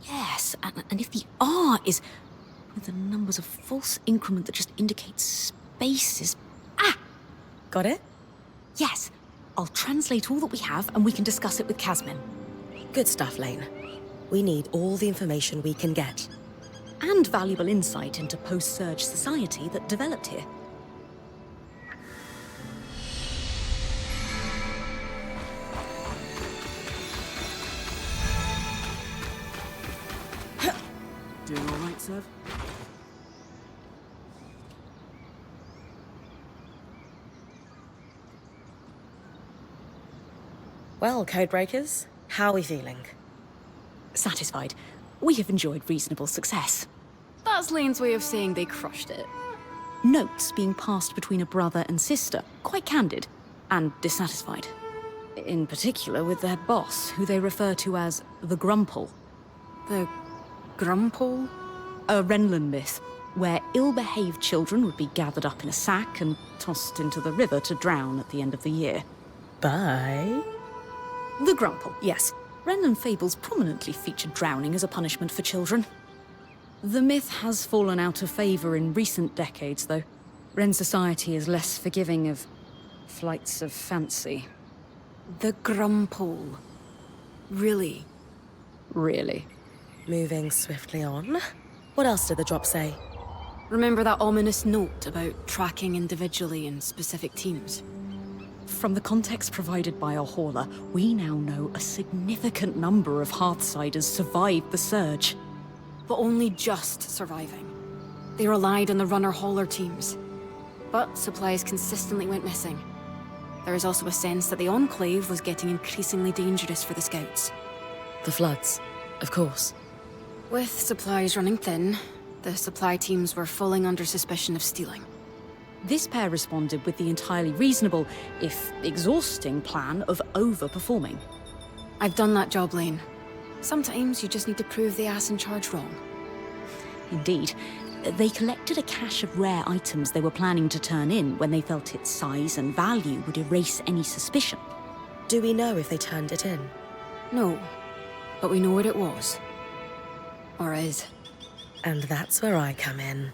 Yes, and if the R is with the numbers of false increment that just indicates spaces... Ah! Got it? Yes. I'll translate all that we have and we can discuss it with Casmin. Good stuff, Lane. We need all the information we can get. And valuable insight into post-surge society that developed here. Doing all right, Sev? Well, Codebreakers, how are we feeling? Satisfied. We have enjoyed reasonable success. That's Lane's way of saying they crushed it. Notes being passed between a brother and sister, quite candid, and dissatisfied. In particular with their boss, who they refer to as the Grumple. The Grumple? A Renlund myth, where ill-behaved children would be gathered up in a sack and tossed into the river to drown at the end of the year. Bye. The Grumple, yes. Renlund fables prominently feature drowning as a punishment for children. The myth has fallen out of favour in recent decades, though. Ren society is less forgiving of flights of fancy. The Grumple. Really? Really. Moving swiftly on. What else did the drop say? Remember that ominous note about tracking individually in specific teams? From the context provided by our hauler, we now know a significant number of Hearthsiders survived the surge. But only just surviving. They relied on the runner-hauler teams. But supplies consistently went missing. There is also a sense that the Enclave was getting increasingly dangerous for the Scouts. The floods, of course. With supplies running thin, the supply teams were falling under suspicion of stealing. This pair responded with the entirely reasonable, if exhausting, plan of overperforming. I've done that job, Lane. Sometimes you just need to prove the ass in charge wrong. Indeed. They collected a cache of rare items they were planning to turn in when they felt its size and value would erase any suspicion. Do we know if they turned it in? No, but we know what it was. Or is. And that's where I come in.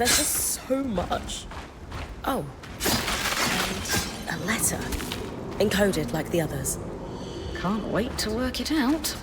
there's just so much. Oh, and a letter. Encoded like the others. Can't wait to work it out.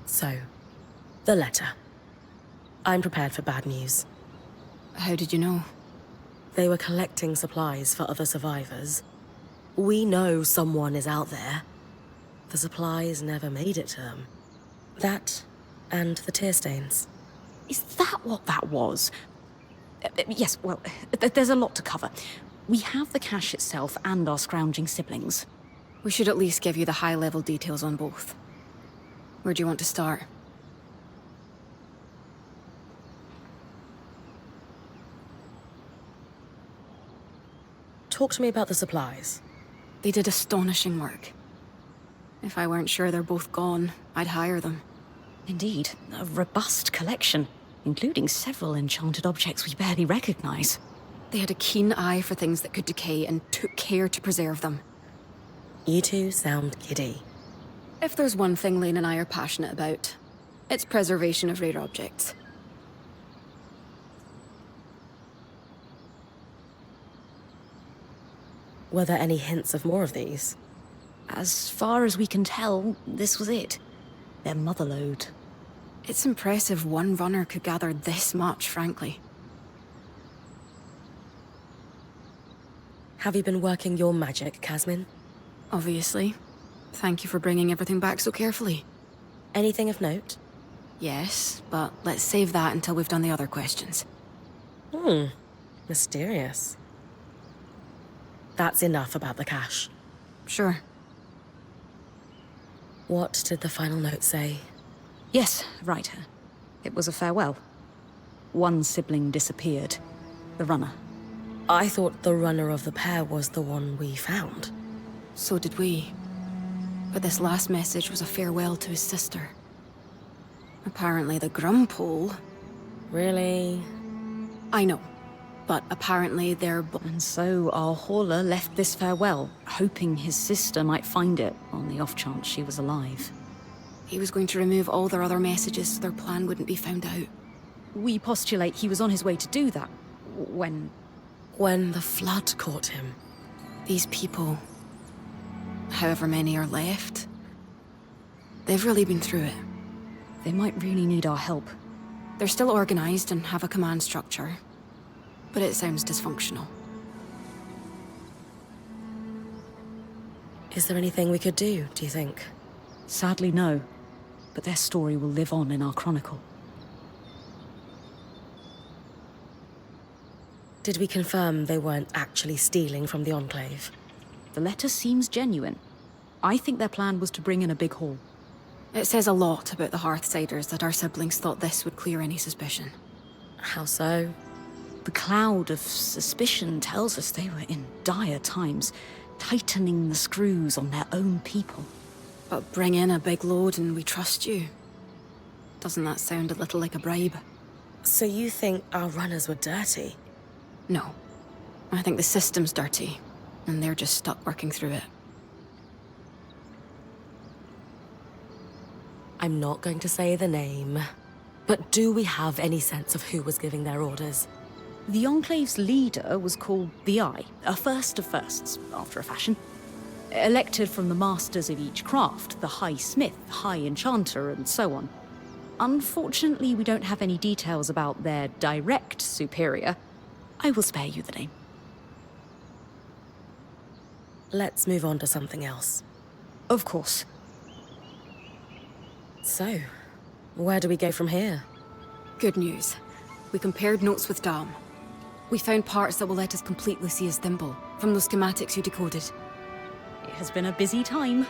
So, the letter. I'm prepared for bad news. How did you know? They were collecting supplies for other survivors. We know someone is out there. The supplies never made it to them. That, and the tear stains. Is that what that was? Yes, well, there's a lot to cover. We have the cache itself and our scrounging siblings. We should at least give you the high-level details on both. Where do you want to start? Talk to me about the supplies. They did astonishing work. If I weren't sure they're both gone, I'd hire them. Indeed, a robust collection, including several enchanted objects we barely recognize. They had a keen eye for things that could decay and took care to preserve them. You two sound giddy. If there's one thing Lane and I are passionate about, it's preservation of rare objects. Were there any hints of more of these? As far as we can tell, this was it. Their motherlode. It's impressive one runner could gather this much, frankly. Have you been working your magic, Kasmin? Obviously. Thank you for bringing everything back so carefully. Anything of note? Yes, but let's save that until we've done the other questions. Mysterious. That's enough about the cache. Sure. What did the final note say? Yes, right. It was a farewell. One sibling disappeared. The runner. I thought the runner of the pair was the one we found. So did we. But this last message was a farewell to his sister. Apparently the Grumpole... Really? I know. But apparently they're... And so our hauler left this farewell, hoping his sister might find it, on the off chance she was alive. He was going to remove all their other messages so their plan wouldn't be found out. We postulate he was on his way to do that, when When the flood caught him. These people, however many are left, they've really been through it. They might really need our help. They're still organized and have a command structure, but it sounds dysfunctional. Is there anything we could do, do you think? Sadly, no. But their story will live on in our chronicle. Did we confirm they weren't actually stealing from the Enclave? The letter seems genuine. I think their plan was to bring in a big haul. It says a lot about the Hearthsiders that our siblings thought this would clear any suspicion. How so? The cloud of suspicion tells us they were in dire times, tightening the screws on their own people. But bring in a big load and we trust you. Doesn't that sound a little like a bribe? So you think our runners were dirty? No. I think the system's dirty, and they're just stuck working through it. I'm not going to say the name, but do we have any sense of who was giving their orders? The Enclave's leader was called the Eye, a first of firsts, after a fashion. Elected from the masters of each craft, the High Smith, High Enchanter, and so on. Unfortunately, we don't have any details about their direct superior. I will spare you the name. Let's move on to something else. Of course. So, where do we go from here? Good news. We compared notes with Dam. We found parts that will let us complete Lucia's thimble, from those schematics you decoded. It has been a busy time.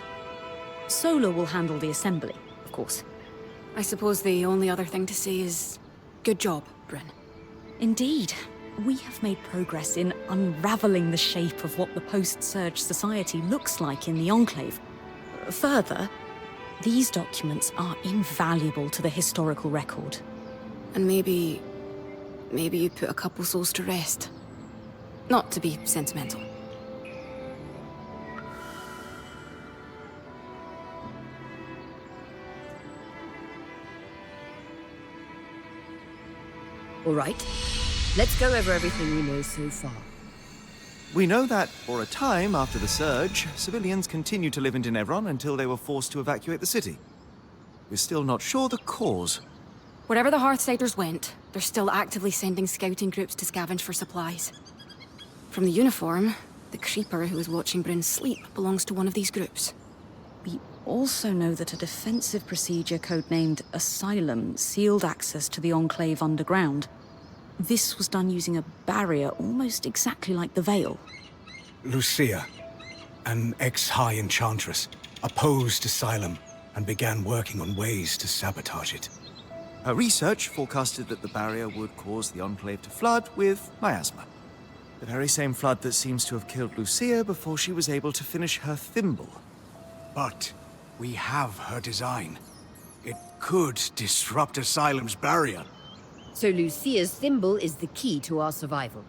Solar will handle the assembly, of course. I suppose the only other thing to say is, good job, Bryn. Indeed. We have made progress in unraveling the shape of what the post-Surge society looks like in the Enclave. Further, these documents are invaluable to the historical record. And maybe you put a couple souls to rest. Not to be sentimental. All right. Let's go over everything we know so far. We know that, for a time after the Surge, civilians continued to live in Denevron until they were forced to evacuate the city. We're still not sure the cause. Wherever the Hearthsiders went, they're still actively sending scouting groups to scavenge for supplies. From the uniform, the creeper who was watching Bryn sleep belongs to one of these groups. We also know that a defensive procedure codenamed Asylum sealed access to the Enclave underground. This was done using a barrier almost exactly like the Veil. Lucia, an ex-High Enchantress, opposed Asylum and began working on ways to sabotage it. Her research forecasted that the barrier would cause the Enclave to flood with miasma. The very same flood that seems to have killed Lucia before she was able to finish her thimble. But we have her design. It could disrupt Asylum's barrier. So Lucia's thimble is the key to our survival.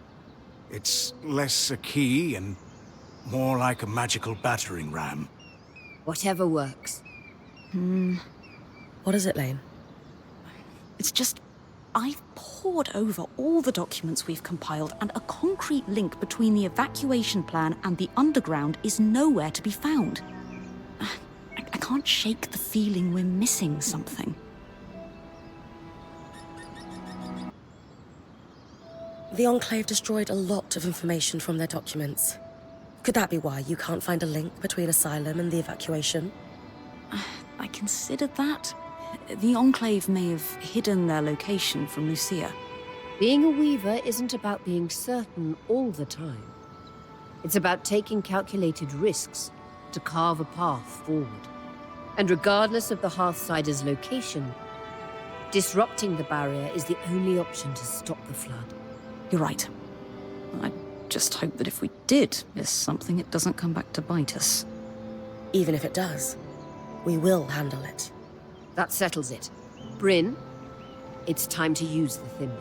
It's less a key and more like a magical battering ram. Whatever works. What is it, Lane? It's just, I've pored over all the documents we've compiled, and a concrete link between the evacuation plan and the underground is nowhere to be found. I can't shake the feeling we're missing something. The Enclave destroyed a lot of information from their documents. Could that be why you can't find a link between Asylum and the evacuation? I considered that. The Enclave may have hidden their location from Lucia. Being a weaver isn't about being certain all the time. It's about taking calculated risks to carve a path forward. And regardless of the Hearthsider's location, disrupting the barrier is the only option to stop the flood. You're right. I just hope that if we did miss something, it doesn't come back to bite us. Even if it does, we will handle it. That settles it. Bryn, it's time to use the thimble.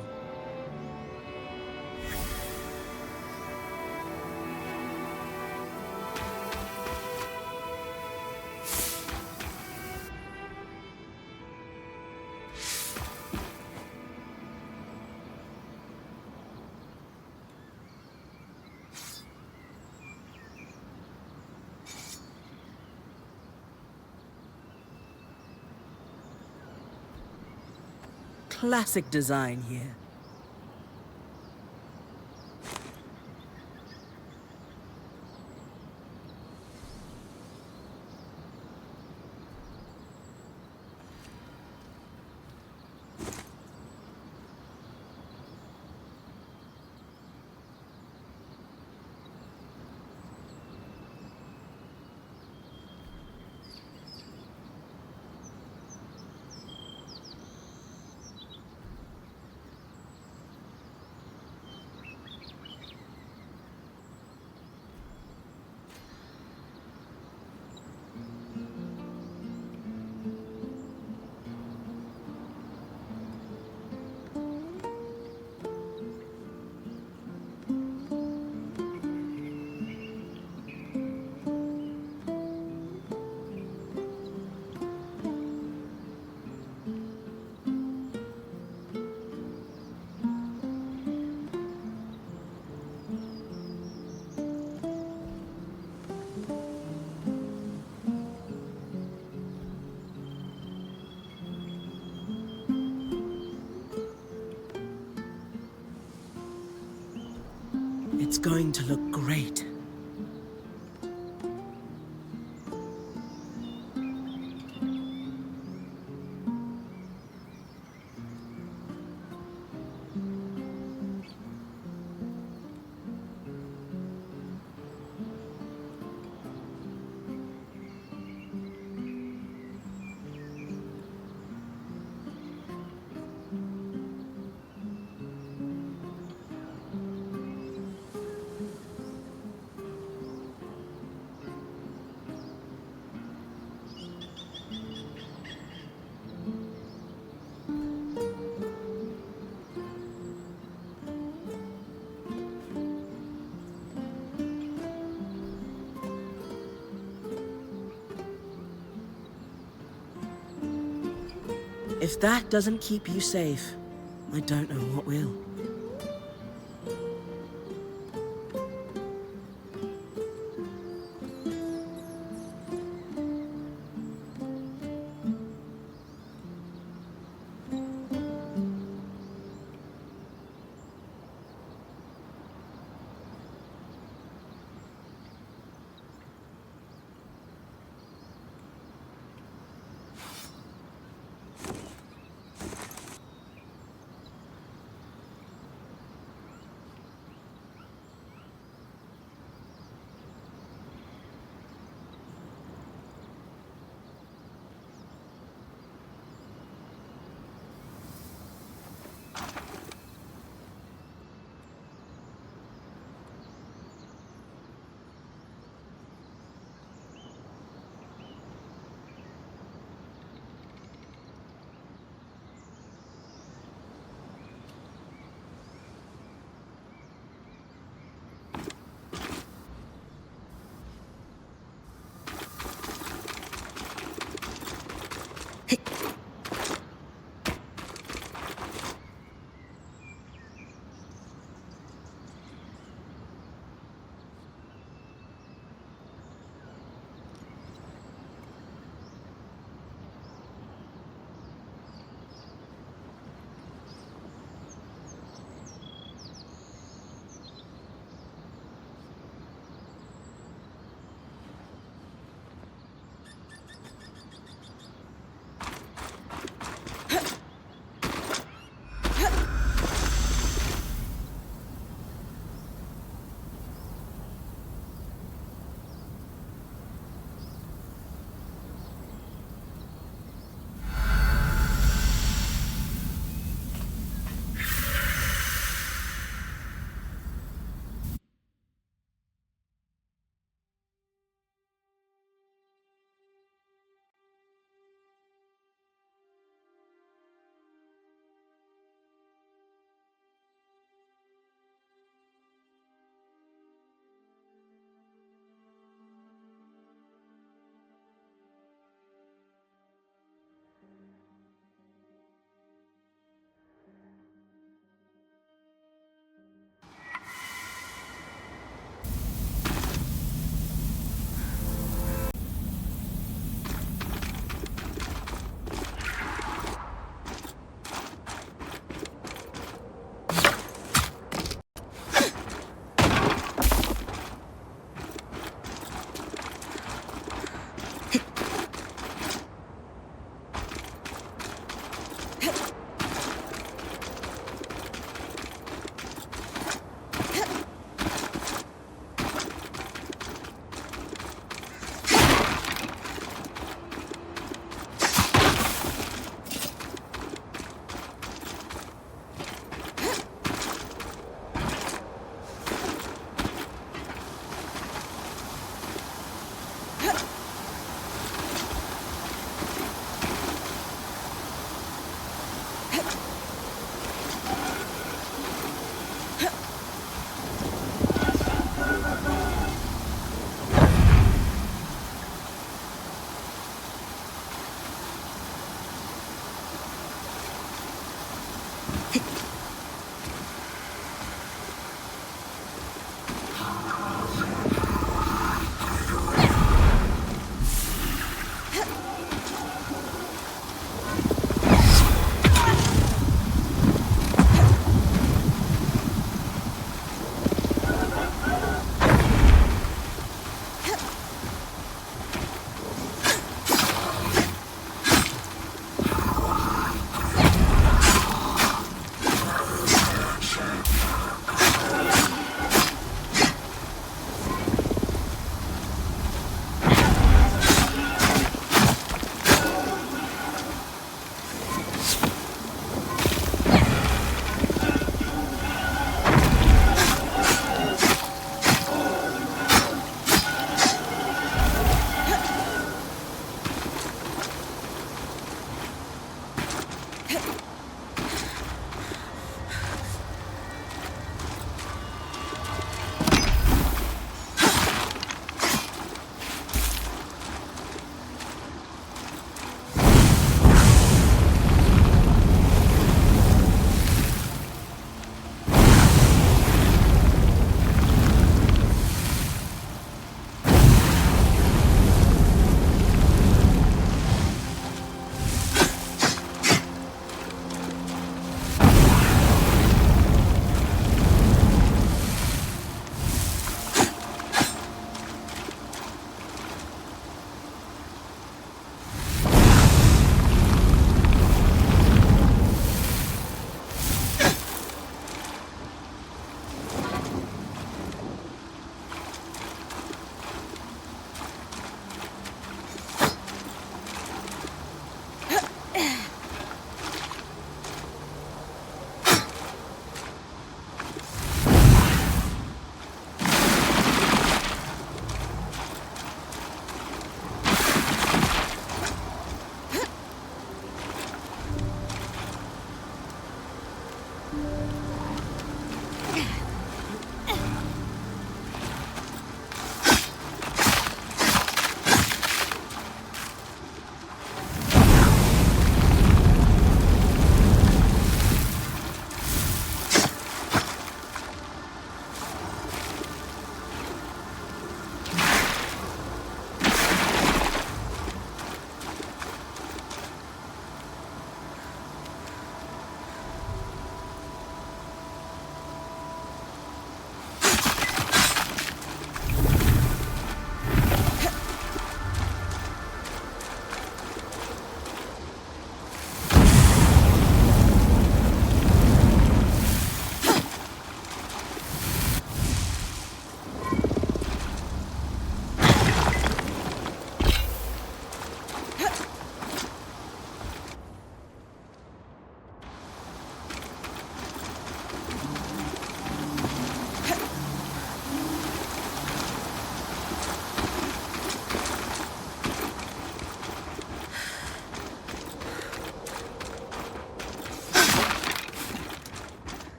Classic design here. It's going to look great. If that doesn't keep you safe, I don't know what will.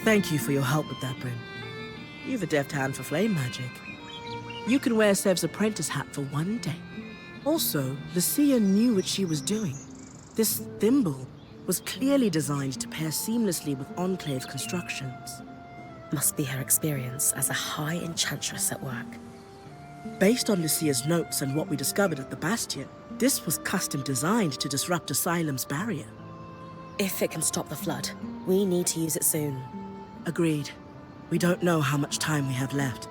Thank you for your help with that, Bryn. You've a deft hand for flame magic. You can wear Sev's apprentice hat for one day. Also, Lucia knew what she was doing. This thimble was clearly designed to pair seamlessly with Enclave constructions. Must be her experience as a high enchantress at work. Based on Lucia's notes and what we discovered at the Bastion, this was custom designed to disrupt Asylum's barrier. If it can stop the flood, we need to use it soon. Agreed. We don't know how much time we have left.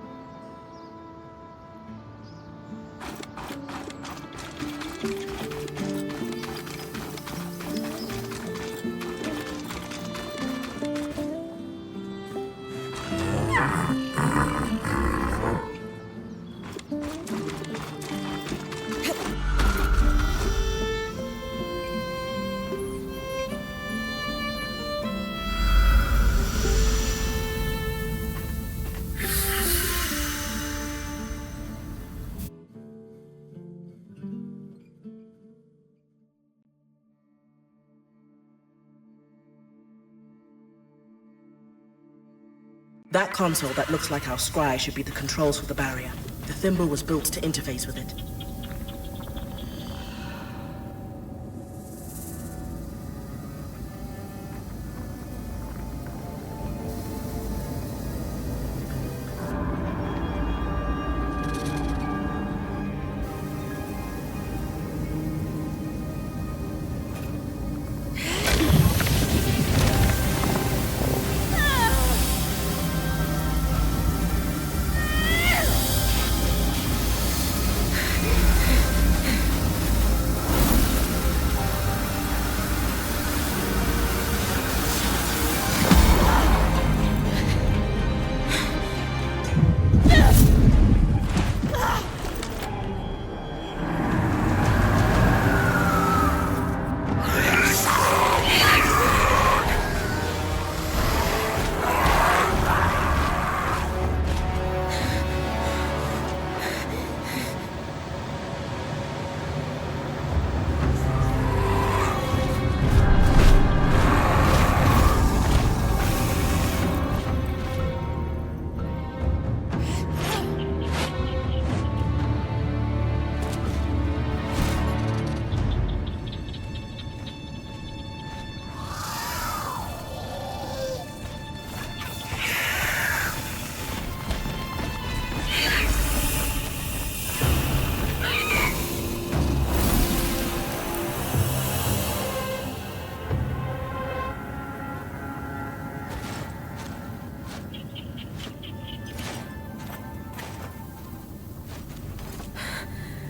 That console that looks like our scry should be the controls for the barrier. The thimble was built to interface with it.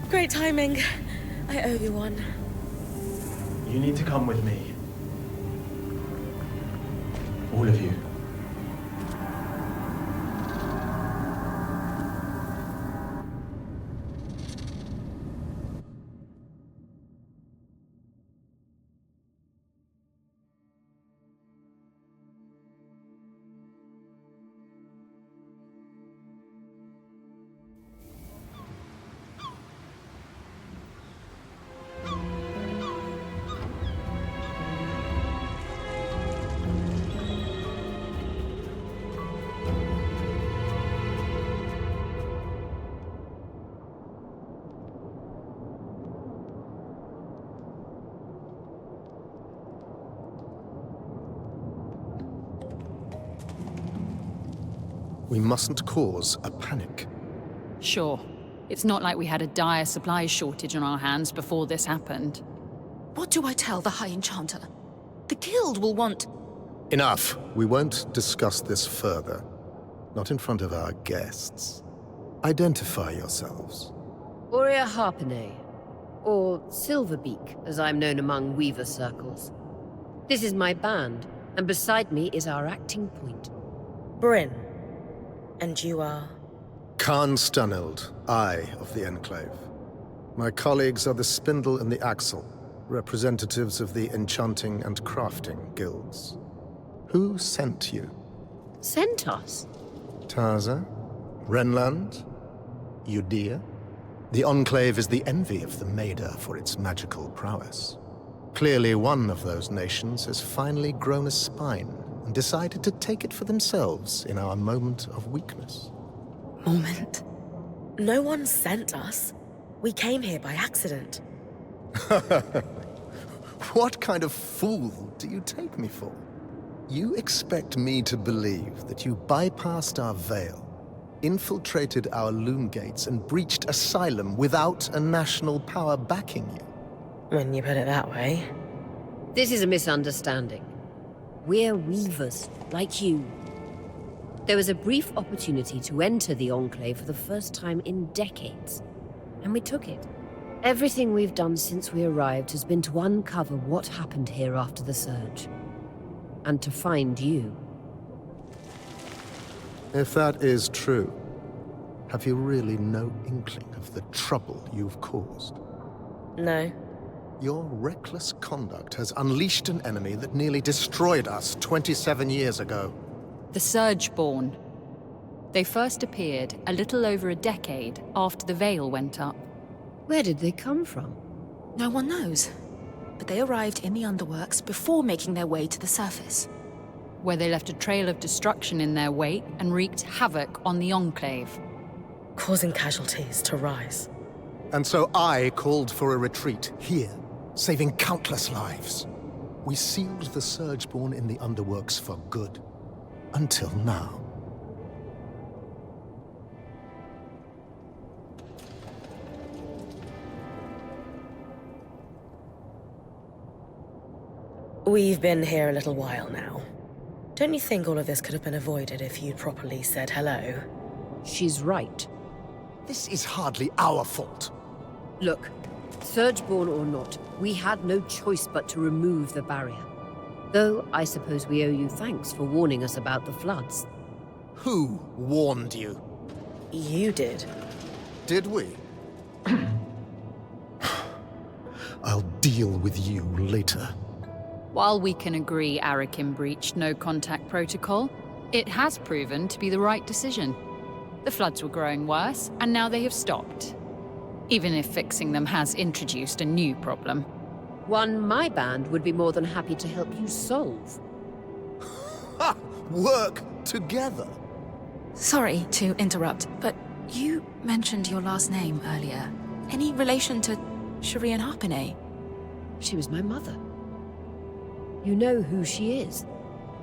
Great timing. I owe you one. You need to come with me. All of you. We mustn't cause a panic. Sure. It's not like we had a dire supplies shortage on our hands before this happened. What do I tell the High Enchanter? The Guild will want... Enough. We won't discuss this further. Not in front of our guests. Identify yourselves. Aurea Harpenay, or Silverbeak, as I'm known among Weaver circles. This is my band, and beside me is our acting point. Bryn. And you are? Khan Stanild, Eye of the Enclave. My colleagues are the Spindle and the Axle, representatives of the Enchanting and Crafting Guilds. Who sent you? Sent us? Taza? Renland? Judea? The Enclave is the envy of the Maida for its magical prowess. Clearly one of those nations has finally grown a spine and decided to take it for themselves in our moment of weakness. Moment? No one sent us. We came here by accident. What kind of fool do you take me for? You expect me to believe that you bypassed our veil, infiltrated our loom gates, and breached asylum without a national power backing you? When you put it that way. This is a misunderstanding. We're weavers, like you. There was a brief opportunity to enter the Enclave for the first time in decades, and we took it. Everything we've done since we arrived has been to uncover what happened here after the Surge. And to find you. If that is true, have you really no inkling of the trouble you've caused? No. Your reckless conduct has unleashed an enemy that nearly destroyed us 27 years ago. The Surgeborn. They first appeared a little over a decade after the veil went up. Where did they come from? No one knows. But they arrived in the underworks before making their way to the surface. Where they left a trail of destruction in their wake and wreaked havoc on the Enclave. Causing casualties to rise. And so I called for a retreat here, saving countless lives. We sealed the Surgeborn in the underworks for good. Until now. We've been here a little while now. Don't you think all of this could have been avoided if you'd properly said hello? She's right. This is hardly our fault. Look, Surgeborn or not, we had no choice but to remove the barrier. Though I suppose we owe you thanks for warning us about the floods. Who warned you? You did. Did we? I'll deal with you later. While we can agree Arakim breached no-contact protocol, it has proven to be the right decision. The floods were growing worse, and now they have stopped. Even if fixing them has introduced a new problem. One my band would be more than happy to help you solve. Ha! Work together. Sorry to interrupt, but you mentioned your last name earlier. Any relation to Shireen Harpinay? She was my mother. You know who she is?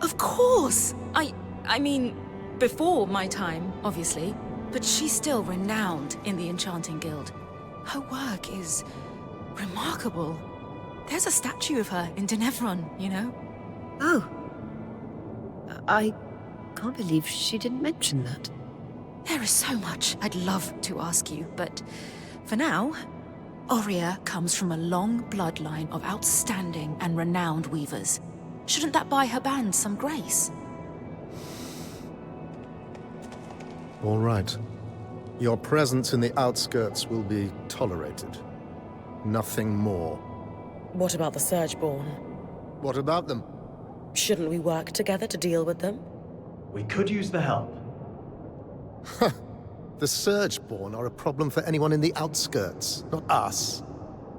Of course! I mean, before my time, obviously. But she's still renowned in the Enchanting Guild. Her work is remarkable. There's a statue of her in Denevron, you know? Oh. I can't believe she didn't mention that. There is so much I'd love to ask you, but for now, Aurea comes from a long bloodline of outstanding and renowned weavers. Shouldn't that buy her band some grace? All right. Your presence in the outskirts will be tolerated. Nothing more. What about the Surgeborn? What about them? Shouldn't we work together to deal with them? We could use the help. The Surgeborn are a problem for anyone in the outskirts, not us.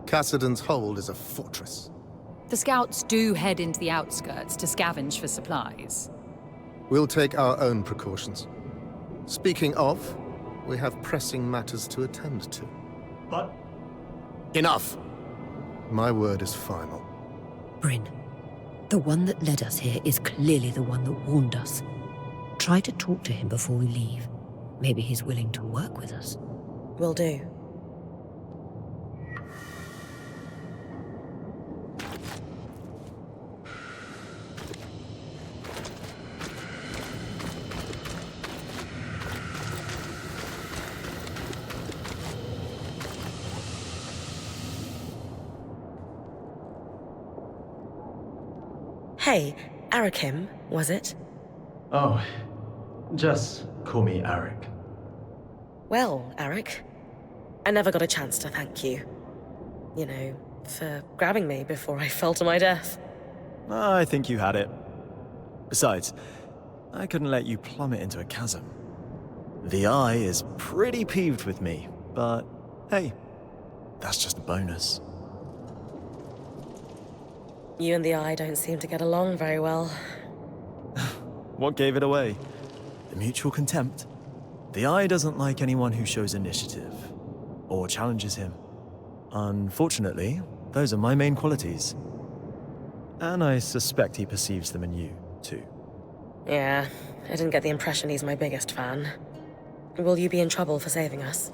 Cassidon's Hold is a fortress. The scouts do head into the outskirts to scavenge for supplies. We'll take our own precautions. Speaking of, we have pressing matters to attend to. But... Enough! My word is final. Bryn, the one that led us here is clearly the one that warned us. Try to talk to him before we leave. Maybe he's willing to work with us. Will do. Hey, Arakim, was it? Oh, just call me Arik. Well, Eric, I never got a chance to thank you. You know, for grabbing me before I fell to my death. I think you had it. Besides, I couldn't let you plummet into a chasm. The Eye is pretty peeved with me, but hey, that's just a bonus. You and the Eye don't seem to get along very well. What gave it away? The mutual contempt. The Eye doesn't like anyone who shows initiative or challenges him. Unfortunately, those are my main qualities. And I suspect he perceives them in you, too. Yeah, I didn't get the impression he's my biggest fan. Will you be in trouble for saving us?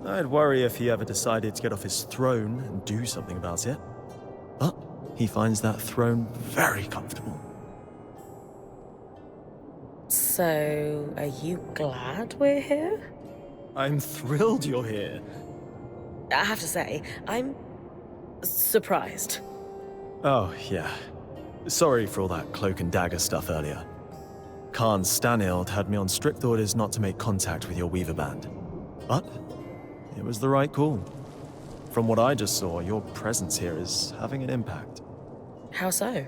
I'd worry if he ever decided to get off his throne and do something about it. But he finds that throne very comfortable. So, are you glad we're here? I'm thrilled you're here. I have to say, I'm surprised. Oh, yeah. Sorry for all that cloak and dagger stuff earlier. Khan Stanild had me on strict orders not to make contact with your Weaver band. But it was the right call. From what I just saw, your presence here is having an impact. How so?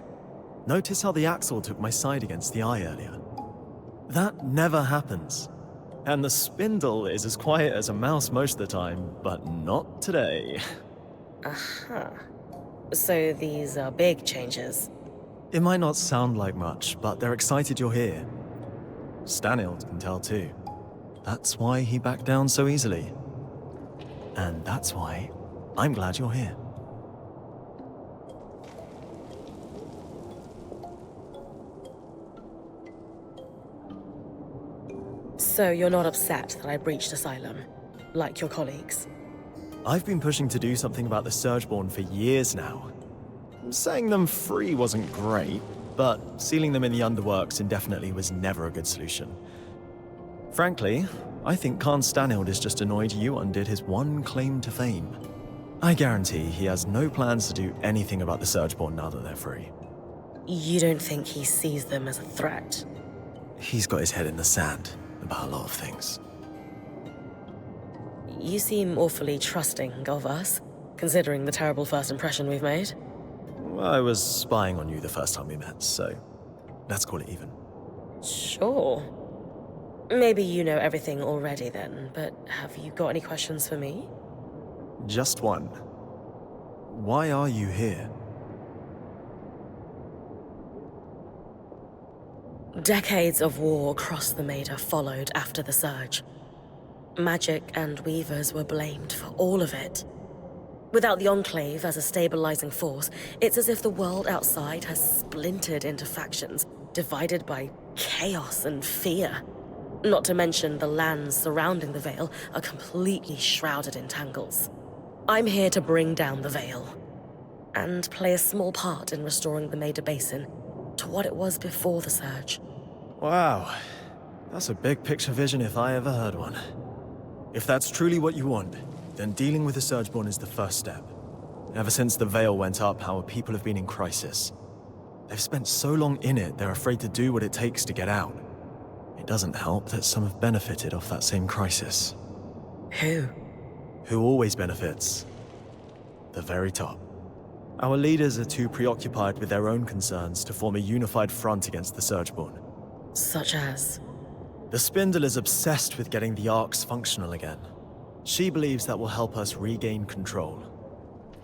Notice how the Axle took my side against the Eye earlier. That never happens. And the Spindle is as quiet as a mouse most of the time, but not today. Aha. So these are big changes. It might not sound like much, but they're excited you're here. Stanild can tell too. That's why he backed down so easily. And that's why I'm glad you're here. So you're not upset that I breached Asylum, like your colleagues? I've been pushing to do something about the Surgeborn for years now. Setting them free wasn't great, but sealing them in the underworks indefinitely was never a good solution. Frankly, I think Khan Stanild is just annoyed you undid his one claim to fame. I guarantee he has no plans to do anything about the Surgeborn now that they're free. You don't think he sees them as a threat? He's got his head in the sand about a lot of things. You seem awfully trusting of us, considering the terrible first impression we've made. I was spying on you the first time we met, so let's call it even. Sure. Maybe you know everything already then, but have you got any questions for me? Just one. Why are you here? Decades of war across the Maida followed after the Surge. Magic and Weavers were blamed for all of it. Without the Enclave as a stabilizing force, it's as if the world outside has splintered into factions, divided by chaos and fear. Not to mention the lands surrounding the Veil are completely shrouded in tangles. I'm here to bring down the Veil, and play a small part in restoring the Maida Basin to what it was before the Surge. Wow, that's a big picture vision if I ever heard one. If that's truly what you want, then dealing with the Surgeborn is the first step. Ever since the Veil went up, our people have been in crisis. They've spent so long in it, they're afraid to do what it takes to get out. It doesn't help that some have benefited off that same crisis. Who? Who always benefits? The very top. Our leaders are too preoccupied with their own concerns to form a unified front against the Surgeborn. Such as? The Spindle is obsessed with getting the Arcs functional again. She believes that will help us regain control.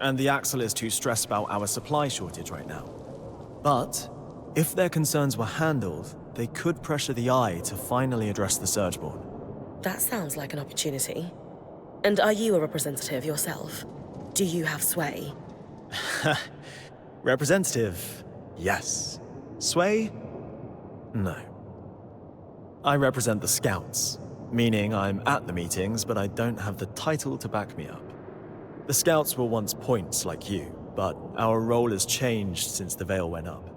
And the Axle is too stressed about our supply shortage right now. But if their concerns were handled, they could pressure the Eye to finally address the Surgeborn. That sounds like an opportunity. And are you a representative yourself? Do you have sway? Representative, yes. Sway? No. I represent the Scouts, meaning I'm at the meetings, but I don't have the title to back me up. The Scouts were once points like you, but our role has changed since the Veil went up.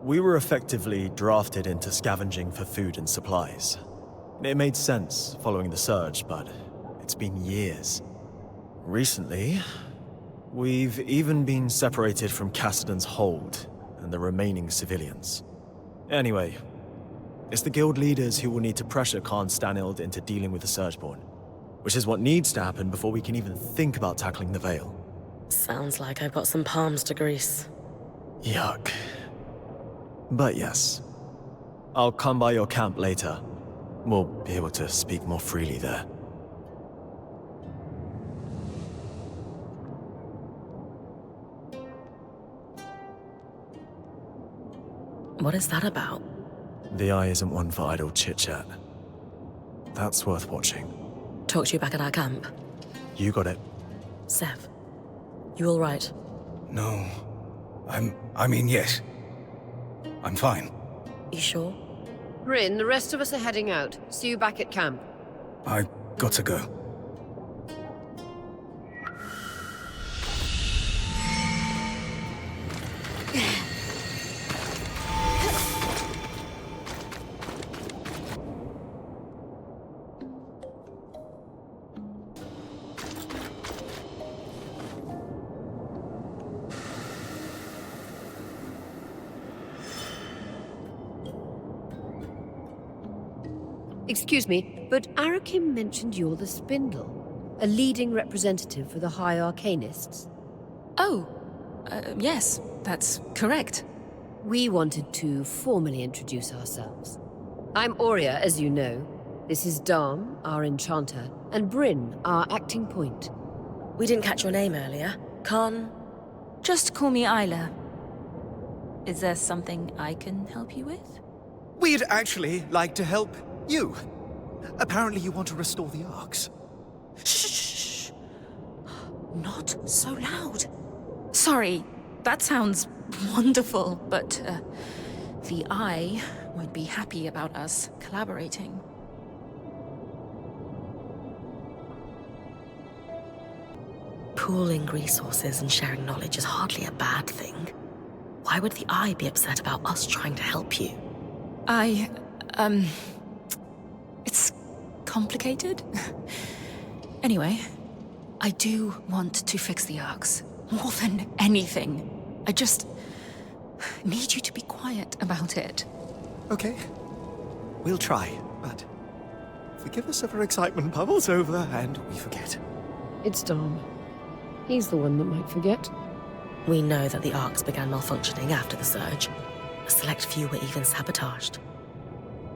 We were effectively drafted into scavenging for food and supplies. It made sense following the Surge, but it's been years. Recently, we've even been separated from Cassidon's hold and the remaining civilians. Anyway, It's the guild leaders who will need to pressure Khan Stanild into dealing with the Surgeborn, which is what needs to happen before we can even think about tackling the Veil. Sounds like I've got some palms to grease. Yuck. But yes, I'll come by your camp later. We'll be able to speak more freely there. What is that about? The Eye isn't one for idle chit-chat. That's worth watching. Talk to you back at our camp. You got it. Sev, you all right? No. I mean, yes. I'm fine. You sure? Bryn, the rest of us are heading out. See you back at camp. I got to go. Excuse me, but Arakim mentioned you're the Spindle, a leading representative for the High Arcanists. Oh, yes, that's correct. We wanted to formally introduce ourselves. I'm Aurea, as you know. This is Dam, our enchanter, and Bryn, our acting point. We didn't catch your name earlier. Khan? Just call me Isla. Is there something I can help you with? We'd actually like to help you. Apparently you want to restore the arcs. Shh! Not so loud. Sorry, that sounds wonderful, but the Eye won't be happy about us collaborating. Pooling resources and sharing knowledge is hardly a bad thing. Why would the Eye be upset about us trying to help you? It's complicated. Anyway, I do want to fix the arcs. More than anything. I just need you to be quiet about it. Okay. We'll try, but forgive us if our excitement bubbles over and we forget. It's Dam. He's the one that might forget. We know that the arcs began malfunctioning after the surge. A select few were even sabotaged.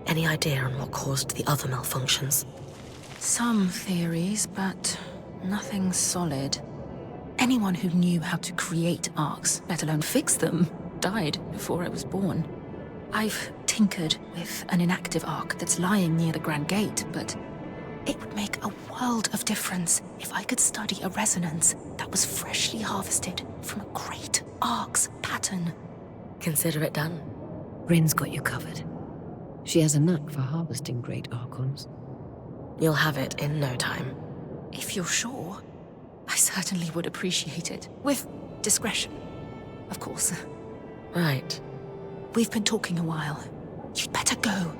Any idea on what caused the other malfunctions? Some theories, but nothing solid. Anyone who knew how to create arcs, let alone fix them, died before I was born. I've tinkered with an inactive arc that's lying near the Grand Gate, but it would make a world of difference if I could study a resonance that was freshly harvested from a great arc's pattern. Consider it done. Bryn's got you covered. She has a knack for harvesting great archons. You'll have it in no time. If you're sure, I certainly would appreciate it. With discretion, of course. Right. We've been talking a while. You'd better go.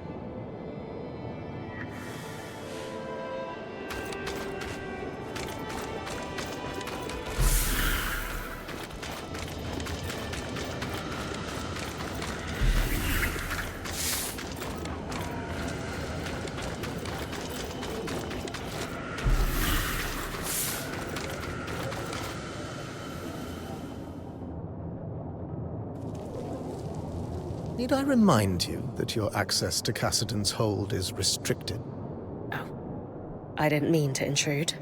Need I remind you that your access to Cassidon's hold is restricted? Oh. I didn't mean to intrude.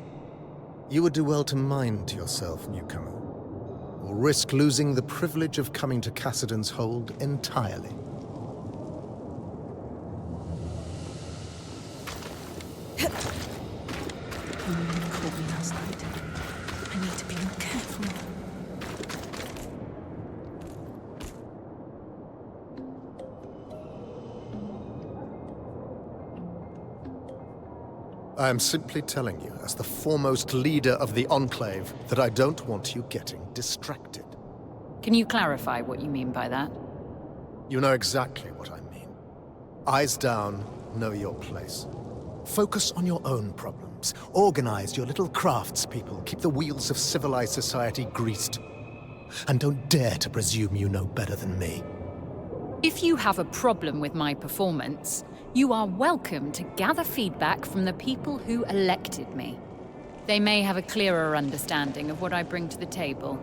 You would do well to mind yourself, newcomer, or risk losing the privilege of coming to Cassidon's hold entirely. Called me last night. I need to be more careful. I am simply telling you, as the foremost leader of the Enclave, that I don't want you getting distracted. Can you clarify what you mean by that? You know exactly what I mean. Eyes down, know your place. Focus on your own problems. Organize your little craftspeople. Keep the wheels of civilized society greased. And don't dare to presume you know better than me. If you have a problem with my performance, you are welcome to gather feedback from the people who elected me. They may have a clearer understanding of what I bring to the table.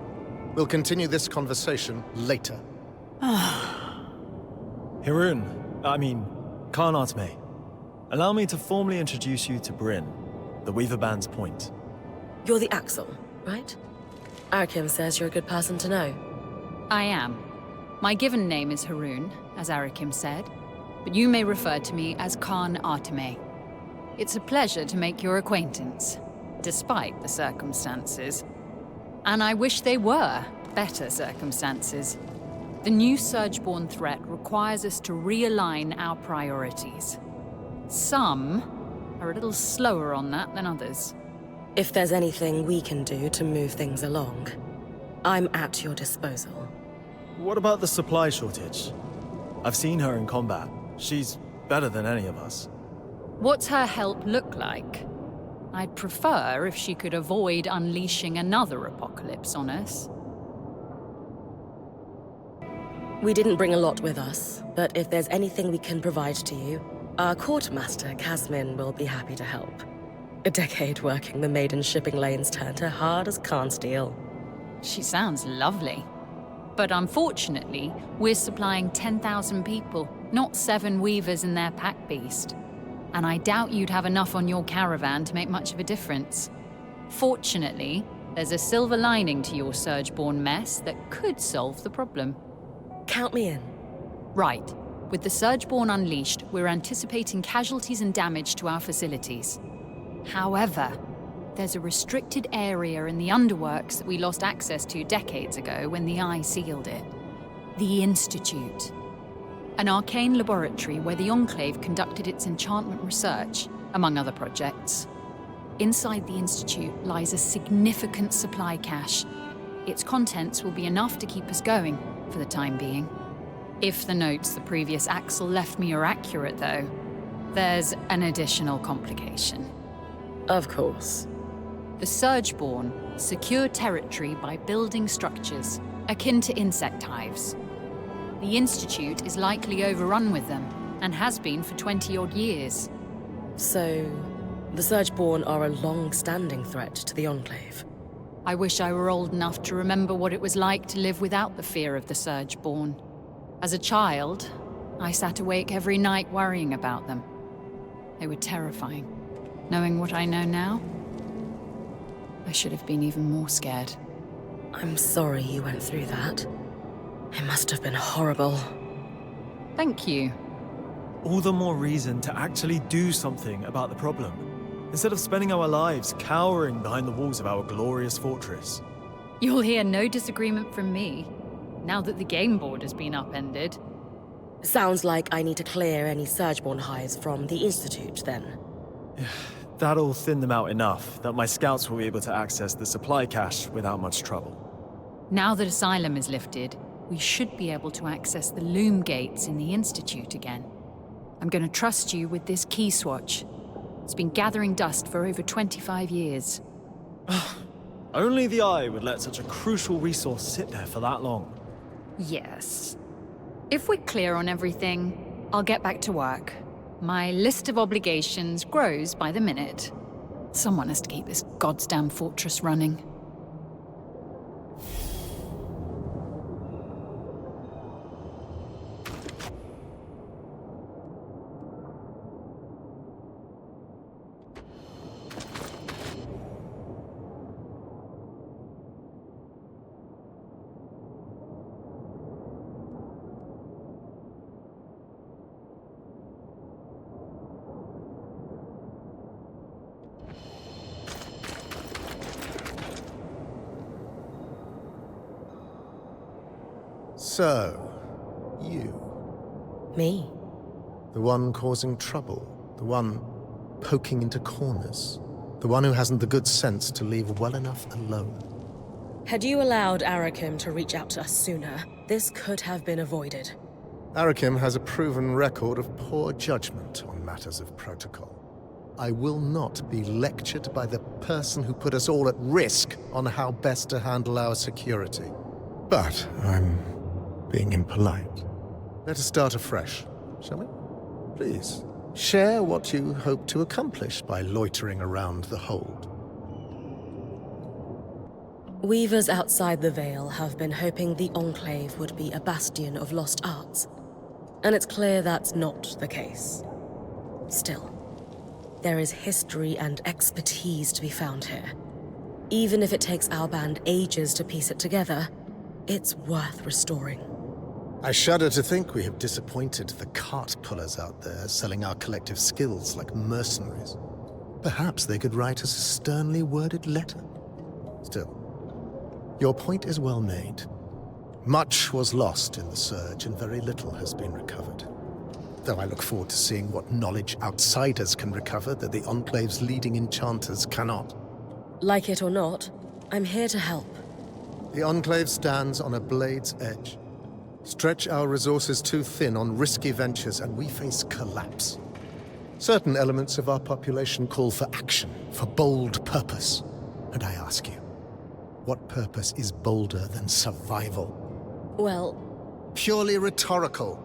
We'll continue this conversation later. Khan Arteme. Allow me to formally introduce you to Bryn, the Weaver Band's point. You're the Axel, right? Arakim says you're a good person to know. I am. My given name is Haroon, as Arakim said, but you may refer to me as Khan Arteme. It's a pleasure to make your acquaintance, despite the circumstances. And I wish they were better circumstances. The new Surgeborn threat requires us to realign our priorities. Some are a little slower on that than others. If there's anything we can do to move things along, I'm at your disposal. What about the supply shortage? I've seen her in combat. She's better than any of us. What's her help look like? I'd prefer if she could avoid unleashing another apocalypse on us. We didn't bring a lot with us, but if there's anything we can provide to you, our quartermaster, Kasmin, will be happy to help. A decade working the maiden shipping lanes turned her hard as Khan steel. She sounds lovely. But unfortunately, we're supplying 10,000 people, not 7 weavers and their pack beast. And I doubt you'd have enough on your caravan to make much of a difference. Fortunately, there's a silver lining to your Surgeborn mess that could solve the problem. Count me in. Right. With the Surgeborn unleashed, we're anticipating casualties and damage to our facilities. However, there's a restricted area in the underworks that we lost access to decades ago when the Eye sealed it. The Institute. An arcane laboratory where the Enclave conducted its enchantment research, among other projects. Inside the Institute lies a significant supply cache. Its contents will be enough to keep us going, for the time being. If the notes the previous Axel left me are accurate, though, there's an additional complication. Of course. The Surgeborn secure territory by building structures, akin to insect hives. The Institute is likely overrun with them, and has been for 20-odd years. So, the Surgeborn are a long-standing threat to the Enclave. I wish I were old enough to remember what it was like to live without the fear of the Surgeborn. As a child, I sat awake every night worrying about them. They were terrifying. Knowing what I know now, I should have been even more scared. I'm sorry you went through that. It must have been horrible. Thank you. All the more reason to actually do something about the problem, instead of spending our lives cowering behind the walls of our glorious fortress. You'll hear no disagreement from me, now that the game board has been upended. Sounds like I need to clear any Surgeborn hives from the Institute, then. That'll thin them out enough that my scouts will be able to access the supply cache without much trouble. Now that Asylum is lifted, we should be able to access the loom gates in the Institute again. I'm going to trust you with this key swatch. It's been gathering dust for over 25 years. Only the Eye would let such a crucial resource sit there for that long. Yes. If we're clear on everything, I'll get back to work. My list of obligations grows by the minute. Someone has to keep this goddamn fortress running. So, you. Me? The one causing trouble. The one poking into corners. The one who hasn't the good sense to leave well enough alone. Had you allowed Arakim to reach out to us sooner, this could have been avoided. Arakim has a proven record of poor judgment on matters of protocol. I will not be lectured by the person who put us all at risk on how best to handle our security. But I'm being impolite. Let us start afresh, shall we? Please, share what you hope to accomplish by loitering around the hold. Weavers outside the Veil have been hoping the Enclave would be a bastion of lost arts. And it's clear that's not the case. Still, there is history and expertise to be found here. Even if it takes our band ages to piece it together, it's worth restoring. I shudder to think we have disappointed the cart pullers out there selling our collective skills like mercenaries. Perhaps they could write us a sternly worded letter. Still, your point is well made. Much was lost in the surge and very little has been recovered. Though I look forward to seeing what knowledge outsiders can recover that the Enclave's leading enchanters cannot. Like it or not, I'm here to help. The Enclave stands on a blade's edge. Stretch our resources too thin on risky ventures and we face collapse. Certain elements of our population call for action, for bold purpose. And I ask you, what purpose is bolder than survival? Well, purely rhetorical.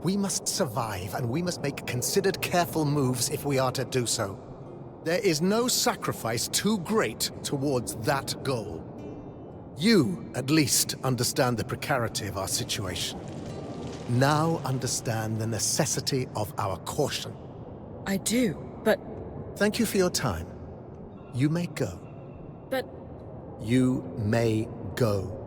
We must survive, and we must make considered, careful moves if we are to do so. There is no sacrifice too great towards that goal. You, at least, understand the precarity of our situation. Now understand the necessity of our caution. I do, but... Thank you for your time. You may go. But... You may go.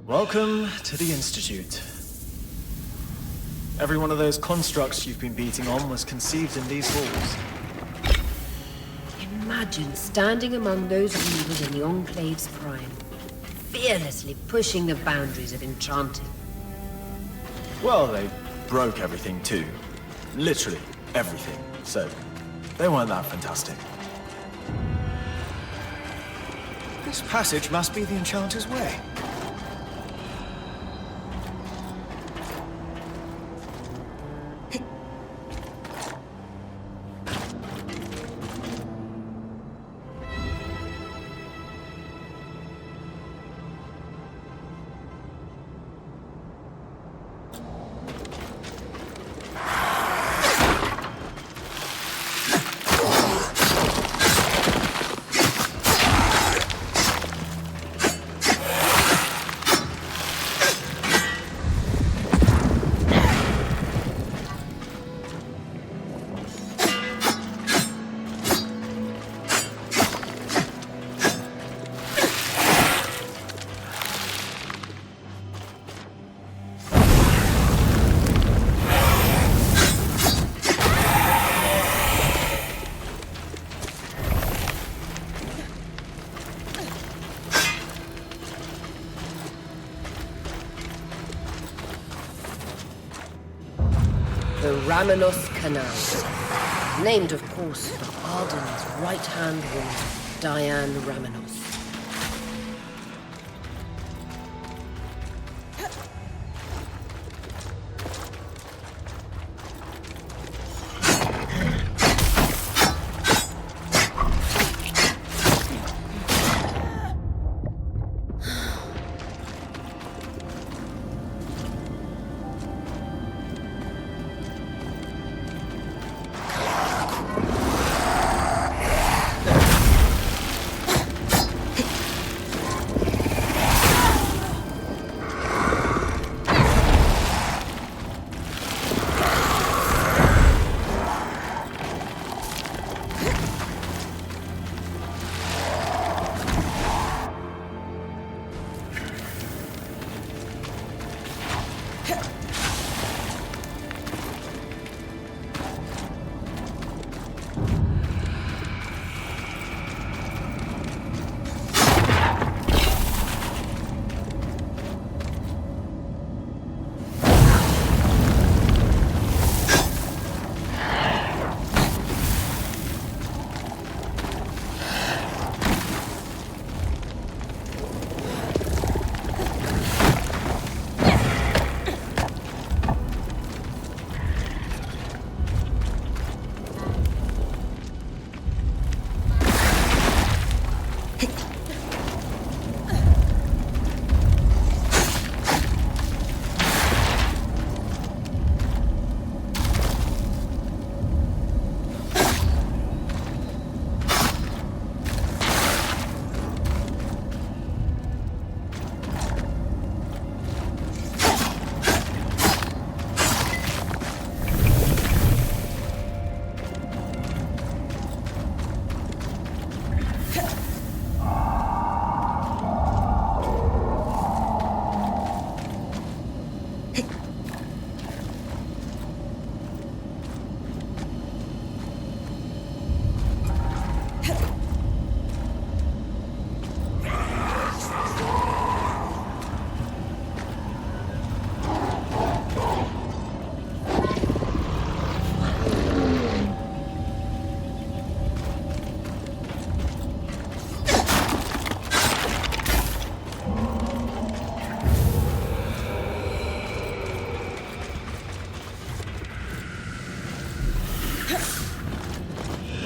Welcome to the Institute. Every one of those constructs you've been beating on was conceived in these halls. Imagine standing among those weavers in the Enclave's prime, fearlessly pushing the boundaries of enchanting. Well, they broke everything too. Literally everything. So, they weren't that fantastic. This passage must be the Enchanter's Way. the Ramenos Canal. Named, of course, for Arden's right-hand woman, Diane Ramenos.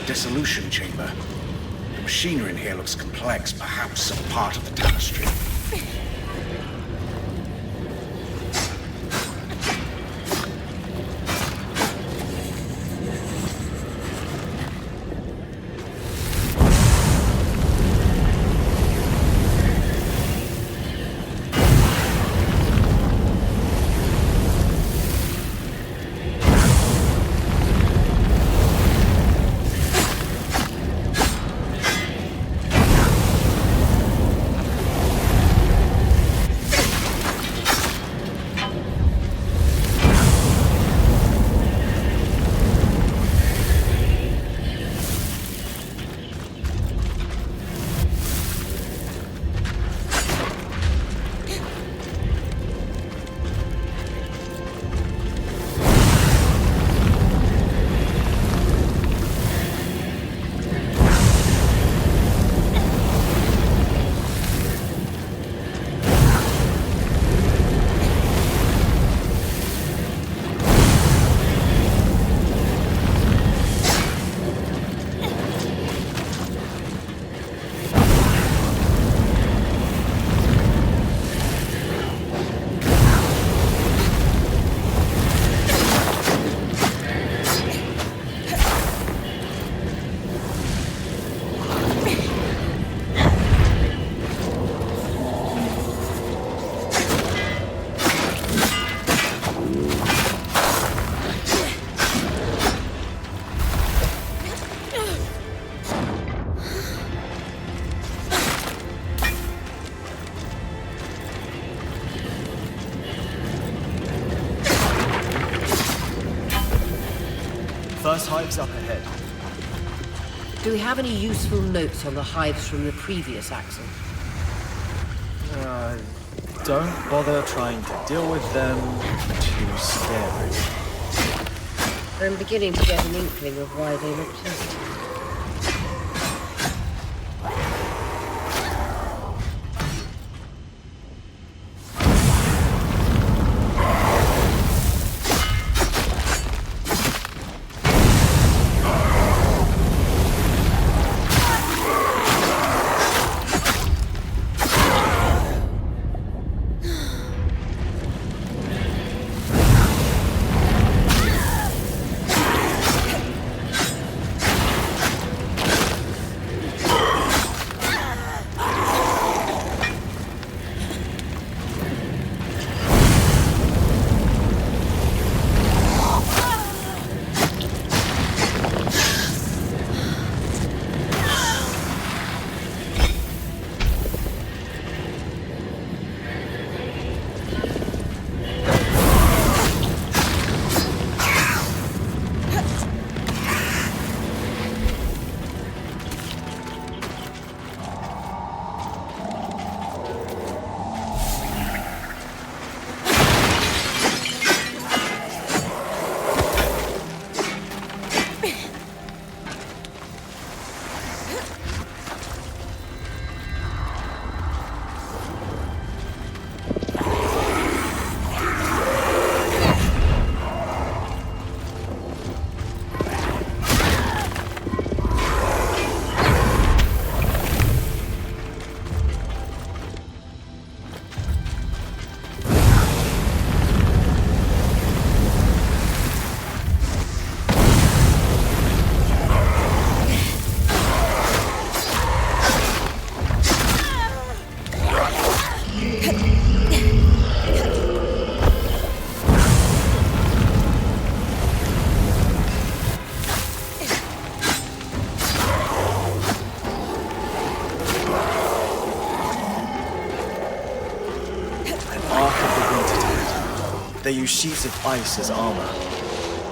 Dissolution chamber. The machinery in here looks complex, perhaps some part of the tapestry. First hive's up ahead. Do we have any useful notes on the hives from the previous axle? Don't bother trying to deal with them. Too scary. I'm beginning to get an inkling of why they look pleasant. They use sheets of ice as armor.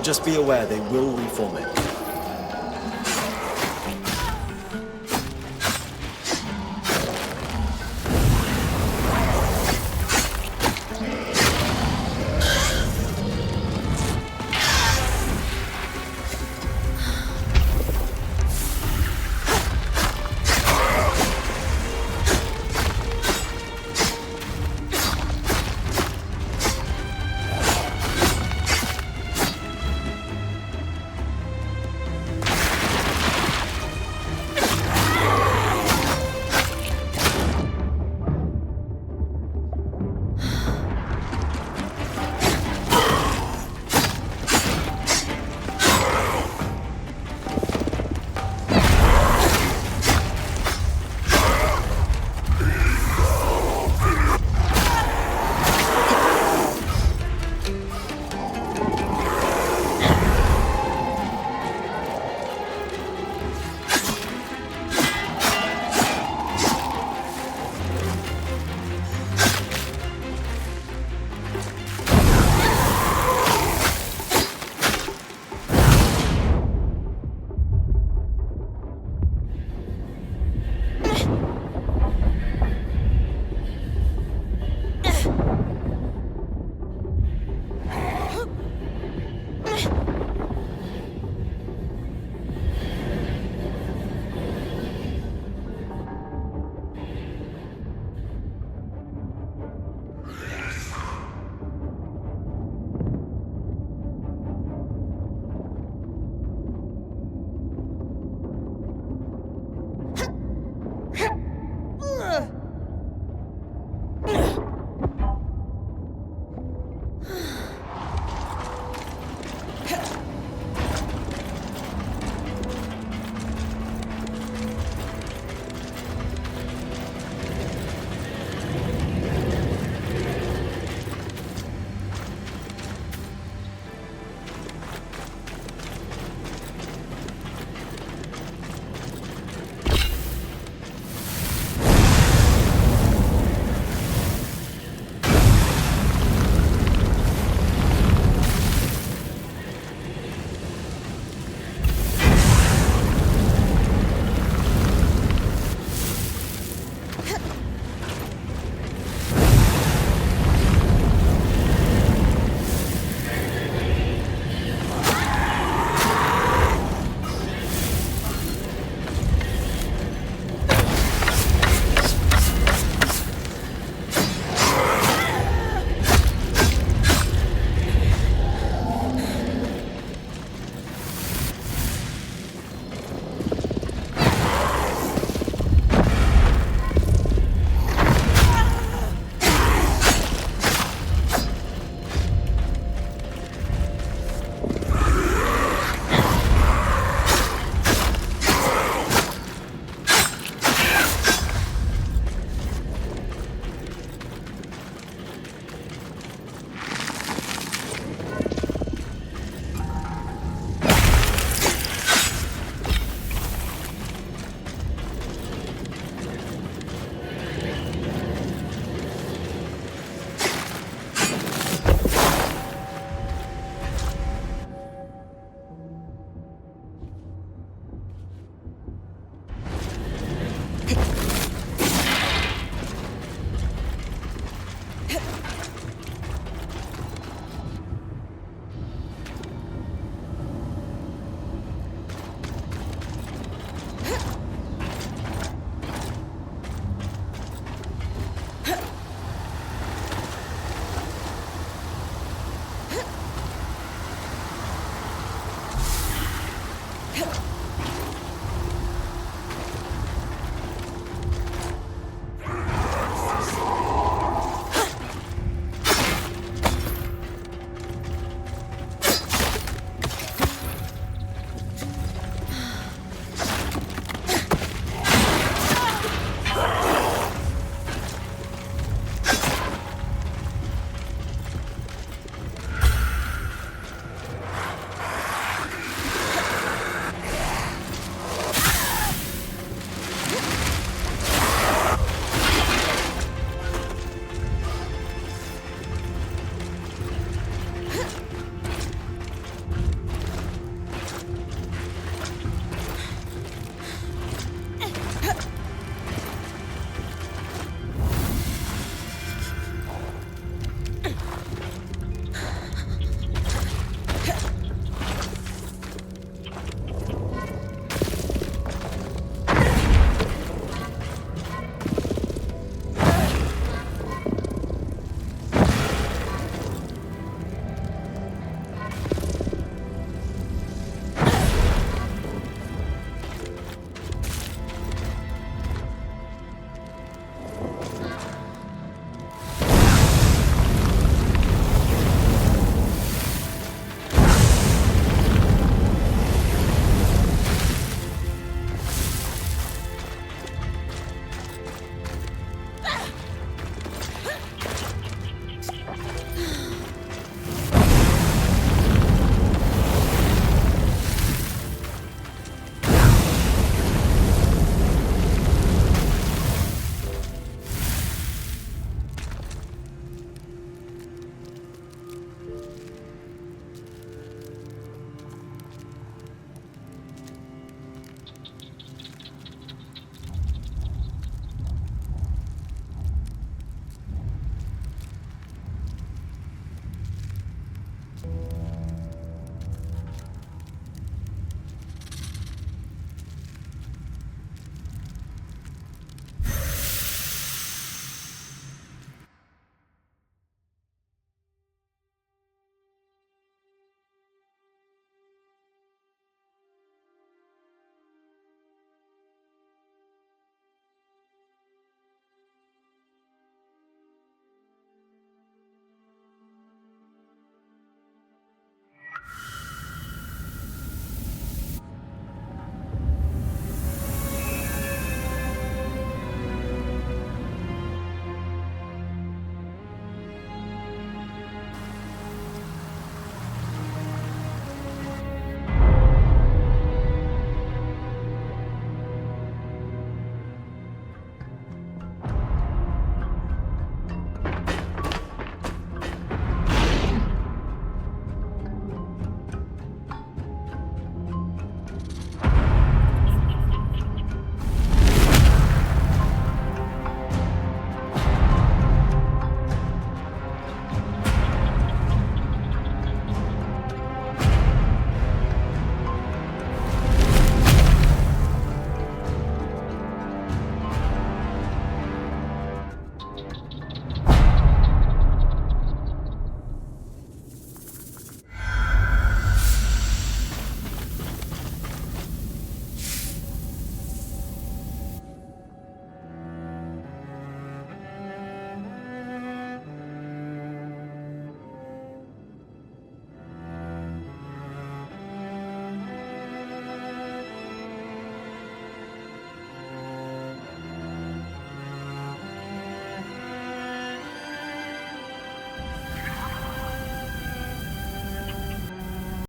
Just be aware they will reform it.